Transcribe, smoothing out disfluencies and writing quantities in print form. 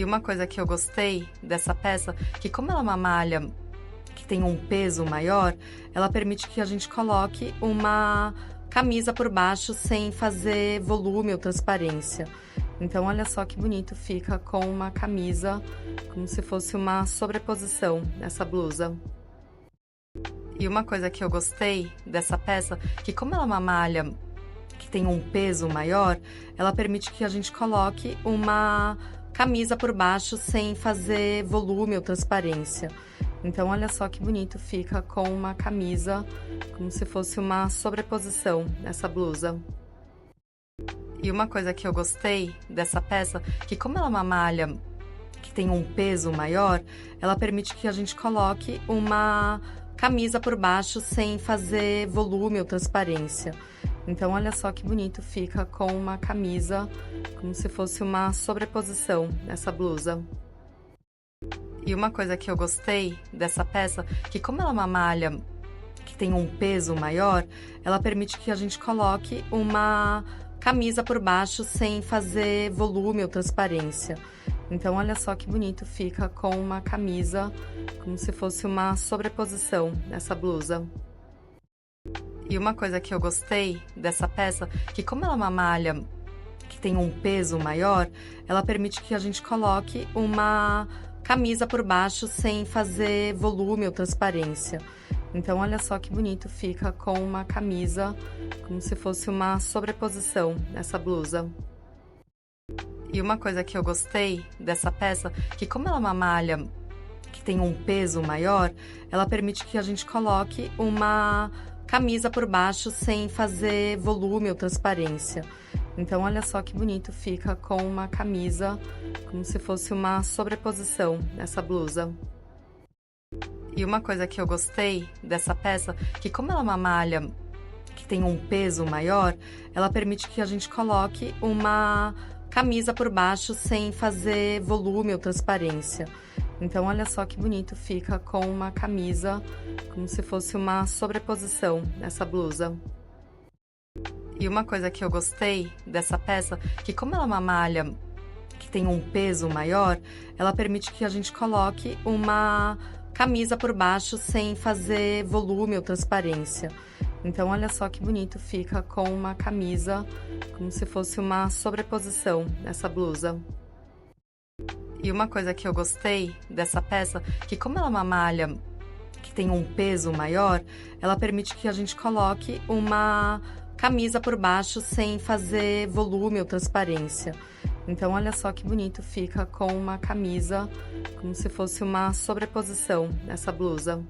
E uma coisa que eu gostei dessa peça, que como ela é uma malha que tem um peso maior, ela permite que a gente coloque uma camisa por baixo sem fazer volume ou transparência. Então olha só que bonito fica com uma camisa, como se fosse uma sobreposição nessa blusa. E uma coisa que eu gostei dessa peça, que como ela é uma malha que tem um peso maior, ela permite que a gente coloque uma camisa por baixo sem fazer volume ou transparência. Então olha só que bonito fica com uma camisa, como se fosse uma sobreposição nessa blusa. E uma coisa que eu gostei dessa peça, que como ela é uma malha que tem um peso maior, ela permite que a gente coloque uma camisa por baixo sem fazer volume ou transparência. Então olha só que bonito fica com uma camisa, como se fosse uma sobreposição nessa blusa. E uma coisa que eu gostei dessa peça, que como ela é uma malha que tem um peso maior, ela permite que a gente coloque uma camisa por baixo sem fazer volume ou transparência. Então olha só que bonito fica com uma camisa, como se fosse uma sobreposição nessa blusa. E uma coisa que eu gostei dessa peça, que como ela é uma malha que tem um peso maior, ela permite que a gente coloque uma camisa por baixo sem fazer volume ou transparência. Então olha só que bonito fica com uma camisa, como se fosse uma sobreposição nessa blusa. E uma coisa que eu gostei dessa peça, que como ela é uma malha que tem um peso maior, ela permite que a gente coloque uma camisa por baixo sem fazer volume ou transparência. Então olha só que bonito fica com uma camisa, como se fosse uma sobreposição nessa blusa. E uma coisa que eu gostei dessa peça, que como ela é uma malha que tem um peso maior, ela permite que a gente coloque uma camisa por baixo sem fazer volume ou transparência. Então olha só que bonito fica com uma camisa, como se fosse uma sobreposição nessa blusa. E uma coisa que eu gostei dessa peça, que como ela é uma malha que tem um peso maior, ela permite que a gente coloque uma camisa por baixo sem fazer volume ou transparência. Então olha só que bonito fica com uma camisa, como se fosse uma sobreposição nessa blusa. E uma coisa que eu gostei dessa peça, que como ela é uma malha que tem um peso maior, ela permite que a gente coloque uma camisa por baixo sem fazer volume ou transparência. Então olha só que bonito fica com uma camisa, como se fosse uma sobreposição nessa blusa.